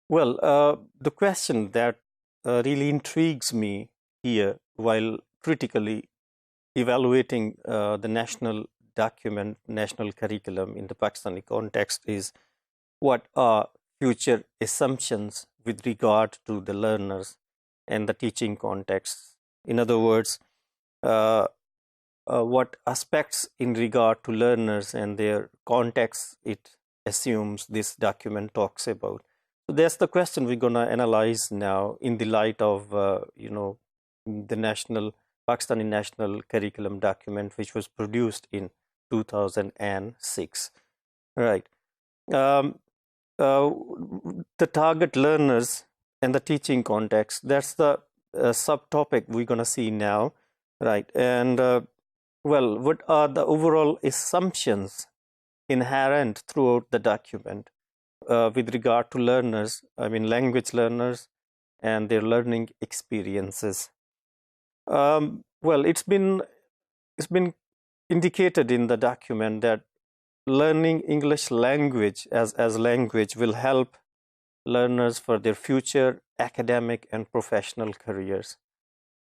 Well, the question that really intrigues me here while critically evaluating the national document, national curriculum in the Pakistani context is what are future assumptions with regard to the learners and the teaching context? In other words, uh, what aspects in regard to learners and their context it assumes this document talks about. So that's the question we're going to analyze now in the light of the national Pakistani national curriculum document, which was produced in 2006. Right. Um, uh, the target learners and the teaching context. That's the subtopic we're going to see now, right? And well, what are the overall assumptions inherent throughout the document with regard to learners, I mean language learners and their learning experiences? Well, it's been indicated in the document that learning English language as language will help learners for their future academic and professional careers.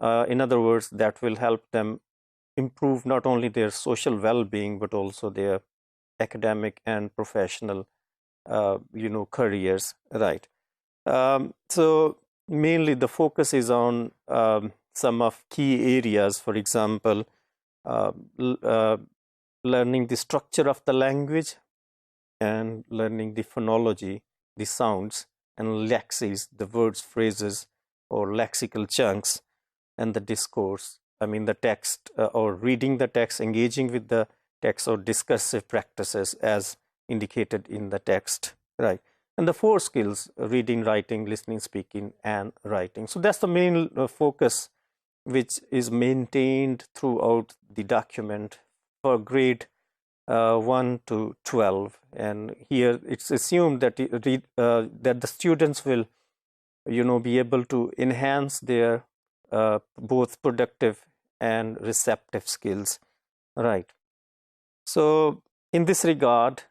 In other words, that will help them improve not only their social well-being but also their academic and professional careers, right? So mainly the focus is on some of key areas. For example, uh, learning the structure of the language and learning the phonology, the sounds and lexes, the words, phrases or lexical chunks, and the discourse, I mean the text, or reading the text, engaging with the text, or discursive practices as indicated in the text, right? And the four skills: reading, writing, listening, speaking, and writing. So that's the main focus which is maintained throughout the document for grade 1 to 12. And here it's assumed that that the students will be able to enhance their both productive and receptive skills, right? So in this regard,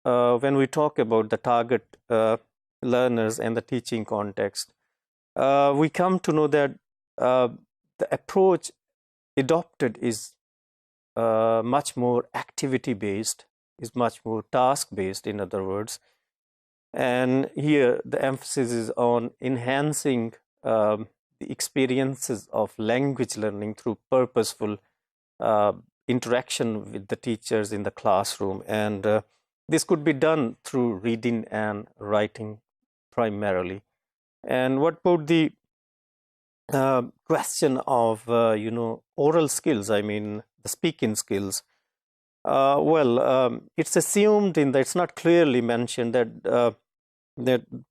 when we talk about the target learners and the teaching context, we come to know that the approach adopted is much more activity based, is much more task based, in other words. And here the emphasis is on enhancing the experiences of language learning through purposeful interaction with the teachers in the classroom. And this could be done through reading and writing primarily. And what about the question of, oral skills, I mean, the speaking skills? It's assumed it's not clearly mentioned that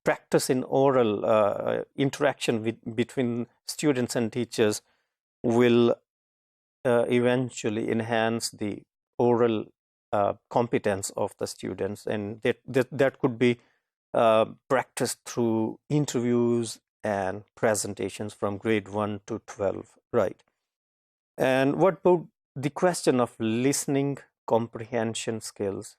practice in oral interaction between students and teachers will eventually enhance the oral competence of the students, and that could be practiced through interviews and presentations from grade 1 to 12, right? And what about the question of listening comprehension skills?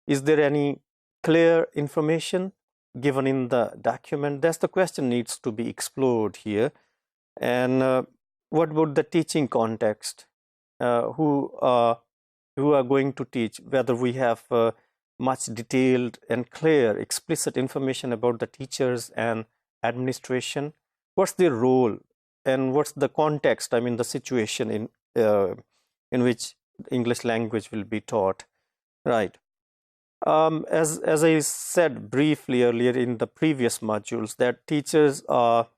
Is there any clear information given in the document? That's the question needs to be explored here. And what about the teaching context? Who are going to teach? Whether we have much detailed and clear, explicit information about the teachers and administration? What's their role, and what's the context? I mean, the situation in which English language will be taught, right? As I said briefly earlier in the previous modules, that teachers are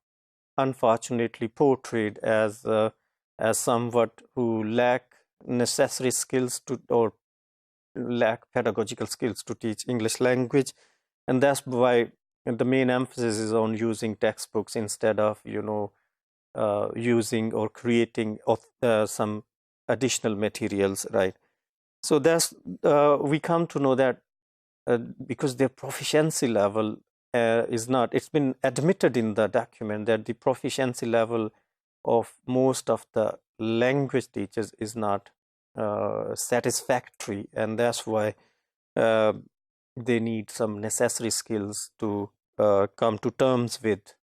unfortunately portrayed as somewhat who lack necessary skills to, or lack pedagogical skills to teach English language, and that's why the main emphasis is on using textbooks instead of using or creating some additional materials, right? So that's we come to know that because their proficiency level is not, it's been admitted in the document that the proficiency level of most of the language teachers is not satisfactory, and that's why they need some necessary skills to come to terms with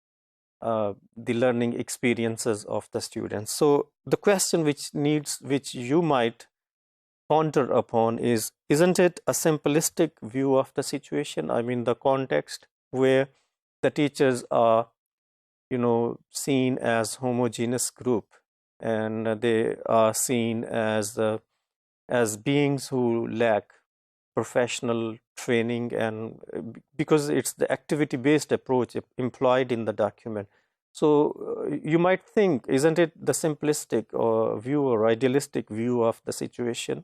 the learning experiences of the students. So the question which you might ponder upon is, isn't it a simplistic view of the situation? I mean, the context where the teachers are, seen as homogeneous group, and they are seen as beings who lack professional training, and because it's the activity-based approach employed in the document. So you might think, isn't it the simplistic or view or idealistic view of the situation?